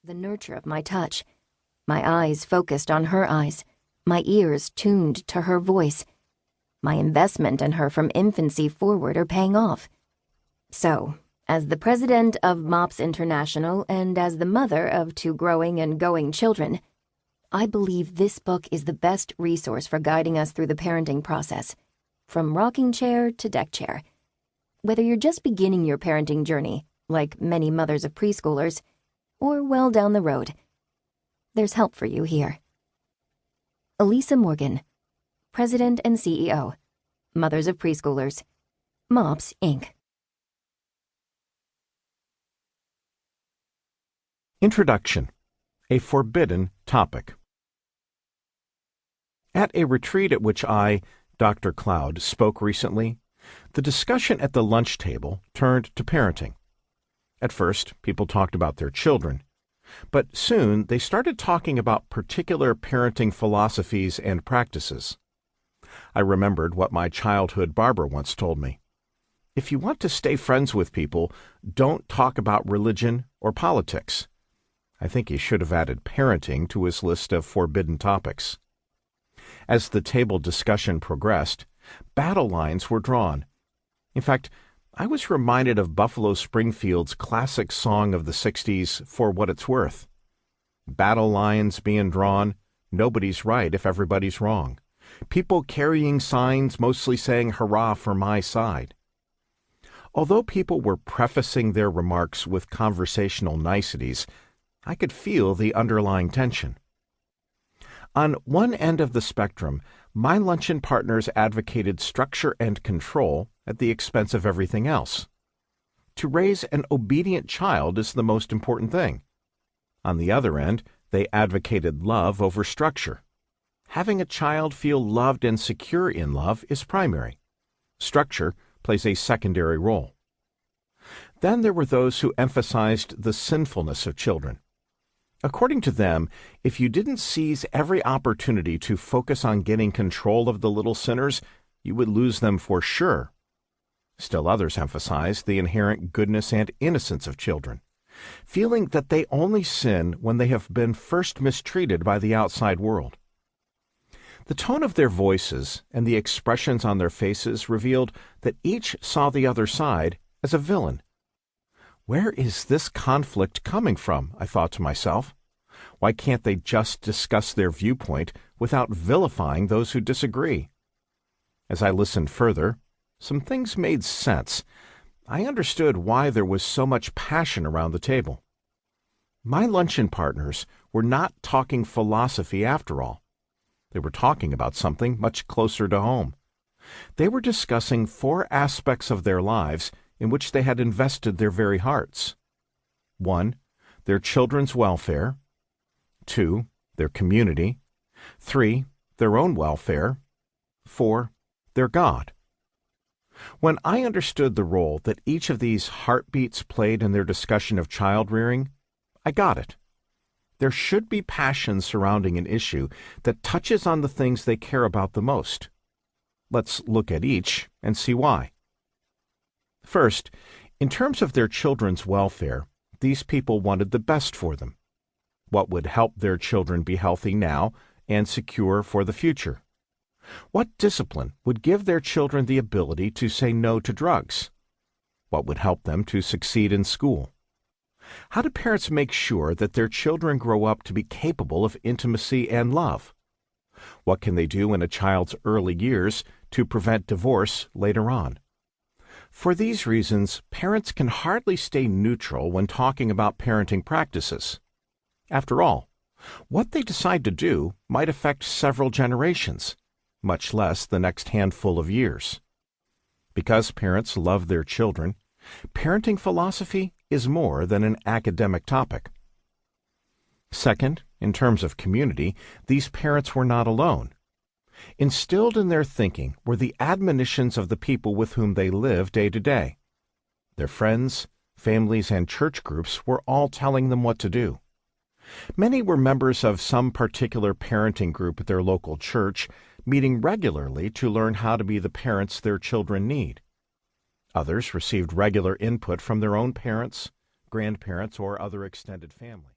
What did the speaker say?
the nurture of my touch, my eyes focused on her eyes, my ears tuned to her voice. My investment in her from infancy forward are paying off. So, as the president of MOPS International and as the mother of 2 growing and going children, I believe this book is the best resource for guiding us through the parenting process, from rocking chair to deck chair. Whether you're just beginning your parenting journey, like many mothers of preschoolers, or well down the road, there's help for you here. Elisa Morgan, President and CEO, Mothers of Preschoolers, MOPS, Inc. Introduction: A forbidden topic. At a retreat at which I, Dr. Cloud, spoke recently, the discussion at the lunch table turned to parenting. At first, people talked about their children, but soon they started talking about particular parenting philosophies and practices. I remembered what my childhood barber once told me. If you want to stay friends with people, don't talk about religion or politics. I think he should have added parenting to his list of forbidden topics. As the table discussion progressed, battle lines were drawn. In fact, I was reminded of Buffalo Springfield's classic song of the 60s, For What It's Worth. Battle lines being drawn, nobody's right if everybody's wrong. People carrying signs mostly saying hurrah for my side. Although people were prefacing their remarks with conversational niceties, I could feel the underlying tension. On one end of the spectrum, my luncheon partners advocated structure and control at the expense of everything else. To raise an obedient child is the most important thing. On the other end, they advocated love over structure. Having a child feel loved and secure in love is primary. Structure plays a secondary role. Then there were those who emphasized the sinfulness of children. According to them, if you didn't seize every opportunity to focus on getting control of the little sinners, you would lose them for sure. Still others emphasized the inherent goodness and innocence of children, feeling that they only sin when they have been first mistreated by the outside world. The tone of their voices and the expressions on their faces revealed that each saw the other side as a villain. Where is this conflict coming from? I thought to myself. Why can't they just discuss their viewpoint without vilifying those who disagree? As I listened further, some things made sense. I understood why there was so much passion around the table. My luncheon partners were not talking philosophy after all. They were talking about something much closer to home. They were discussing 4 aspects of their lives in which they had invested their very hearts. 1. Their children's welfare. 2. Their community. 3. Their own welfare. 4. Their God. When I understood the role that each of these heartbeats played in their discussion of child rearing, I got it. There should be passion surrounding an issue that touches on the things they care about the most. Let's look at each and see why. First, in terms of their children's welfare, these people wanted the best for them. What would help their children be healthy now and secure for the future? What discipline would give their children the ability to say no to drugs? What would help them to succeed in school? How do parents make sure that their children grow up to be capable of intimacy and love? What can they do in a child's early years to prevent divorce later on? For these reasons, parents can hardly stay neutral when talking about parenting practices. After all, what they decide to do might affect several generations, much less the next handful of years. Because parents love their children, parenting philosophy is more than an academic topic. Second, in terms of community, these parents were not alone. Instilled in their thinking were the admonitions of the people with whom they live day to day. Their friends, families, and church groups were all telling them what to do. Many were members of some particular parenting group at their local church, meeting regularly to learn how to be the parents their children need. Others received regular input from their own parents, grandparents, or other extended family.